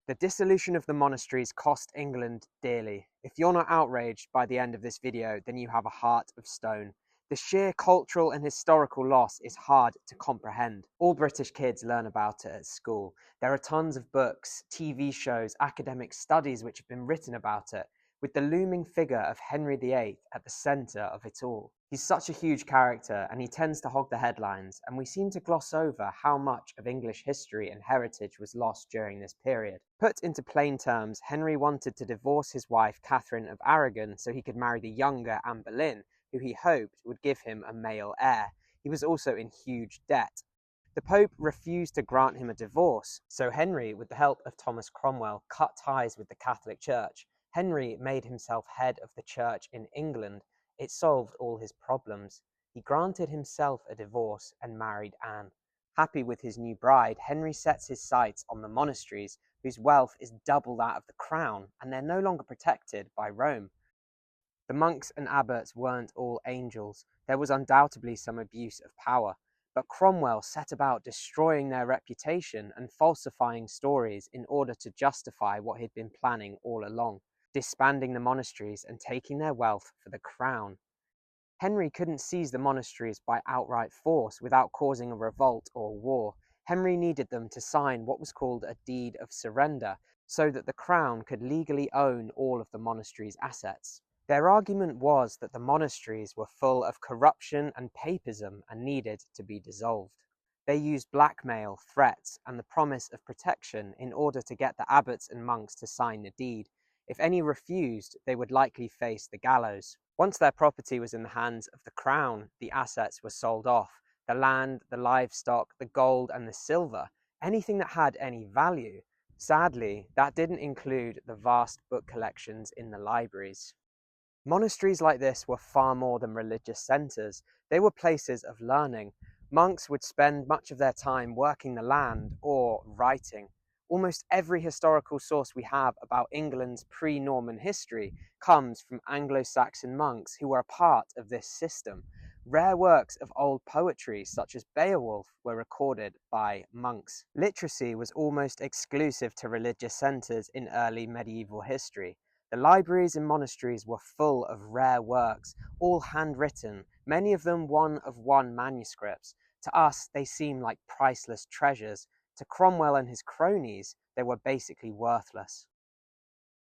The dissolution of the monasteries cost England dearly. If you're not outraged by the end of this video, then you have a heart of stone. The sheer cultural and historical loss is hard to comprehend. All British kids learn about it at school. There are tons of books, TV shows, academic studies which have been written about it, with the looming figure of Henry VIII at the centre of it all. He's such a huge character and he tends to hog the headlines, and we seem to gloss over how much of English history and heritage was lost during this period. Put into plain terms, Henry wanted to divorce his wife Catherine of Aragon so he could marry the younger Anne Boleyn, who he hoped would give him a male heir. He was also in huge debt. The Pope refused to grant him a divorce, so Henry, with the help of Thomas Cromwell, cut ties with the Catholic Church. Henry made himself head of the church in England. It solved all his problems. He granted himself a divorce and married Anne. Happy with his new bride, Henry sets his sights on the monasteries, whose wealth is double that of the crown, and they're no longer protected by Rome. The monks and abbots weren't all angels. There was undoubtedly some abuse of power, but Cromwell set about destroying their reputation and falsifying stories in order to justify what he'd been planning all along, disbanding the monasteries and taking their wealth for the crown. Henry couldn't seize the monasteries by outright force without causing a revolt or war. Henry needed them to sign what was called a deed of surrender, so that the crown could legally own all of the monasteries' assets. Their argument was that the monasteries were full of corruption and papism and needed to be dissolved. They used blackmail, threats, and the promise of protection in order to get the abbots and monks to sign the deed. If any refused, they would likely face the gallows. Once their property was in the hands of the crown, the assets were sold off. The land, the livestock, the gold, and the silver, anything that had any value. Sadly, that didn't include the vast book collections in the libraries. Monasteries like this were far more than religious centres. They were places of learning. Monks would spend much of their time working the land or writing. Almost every historical source we have about England's pre-Norman history comes from Anglo-Saxon monks who were a part of this system. Rare works of old poetry, such as Beowulf, were recorded by monks. Literacy was almost exclusive to religious centres in early medieval history. The libraries and monasteries were full of rare works, all handwritten, many of them one-of-one manuscripts. To us, they seem like priceless treasures. To Cromwell and his cronies, they were basically worthless.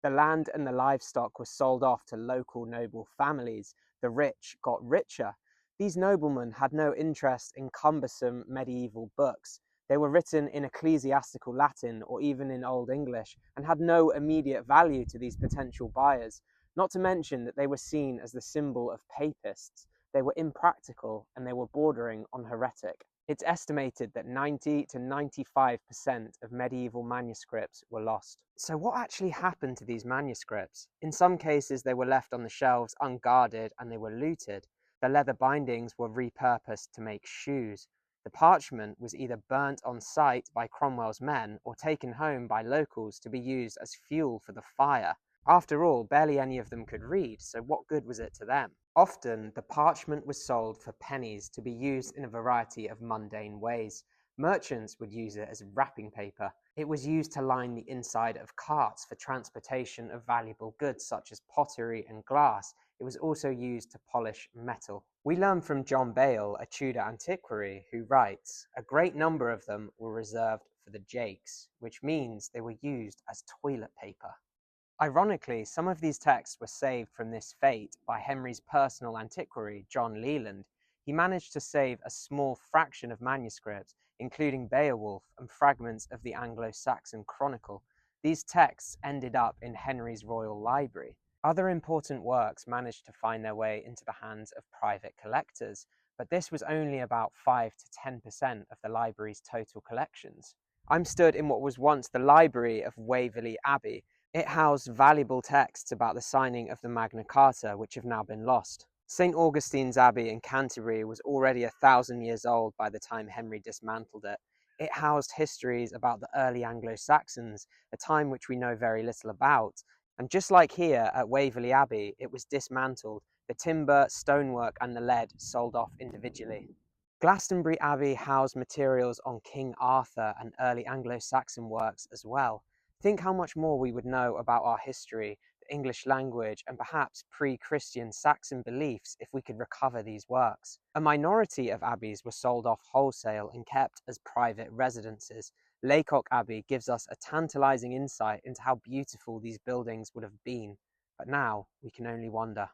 The land and the livestock were sold off to local noble families. The rich got richer. These noblemen had no interest in cumbersome medieval books. They were written in ecclesiastical Latin or even in Old English and had no immediate value to these potential buyers, not to mention that they were seen as the symbol of papists. They were impractical and they were bordering on heretic. It's estimated that 90 to 95% of medieval manuscripts were lost. So what actually happened to these manuscripts? In some cases they were left on the shelves unguarded and they were looted. The leather bindings were repurposed to make shoes. The parchment was either burnt on site by Cromwell's men or taken home by locals to be used as fuel for the fire. After all, barely any of them could read, so what good was it to them? Often, the parchment was sold for pennies to be used in a variety of mundane ways. Merchants would use it as wrapping paper. It was used to line the inside of carts for transportation of valuable goods such as pottery and glass. It was also used to polish metal. We learn from John Bale, a Tudor antiquary, who writes, "A great number of them were reserved for the jakes," which means they were used as toilet paper. Ironically, some of these texts were saved from this fate by Henry's personal antiquary, John Leland. He managed to save a small fraction of manuscripts, including Beowulf and fragments of the Anglo-Saxon Chronicle. These texts ended up in Henry's royal library. Other important works managed to find their way into the hands of private collectors, but this was only about 5 to 10% of the library's total collections. I'm stood in what was once the library of Waverley Abbey. It housed valuable texts about the signing of the Magna Carta, which have now been lost. St. Augustine's Abbey in Canterbury was already 1,000 years old by the time Henry dismantled it. It housed histories about the early Anglo-Saxons, a time which we know very little about. And just like here at Waverley Abbey, it was dismantled. The timber, stonework, and the lead sold off individually. Glastonbury Abbey housed materials on King Arthur and early Anglo-Saxon works as well. Think how much more we would know about our history, the English language, and perhaps pre-Christian Saxon beliefs if we could recover these works. A minority of abbeys were sold off wholesale and kept as private residences. Laycock Abbey gives us a tantalizing insight into how beautiful these buildings would have been, but now we can only wonder.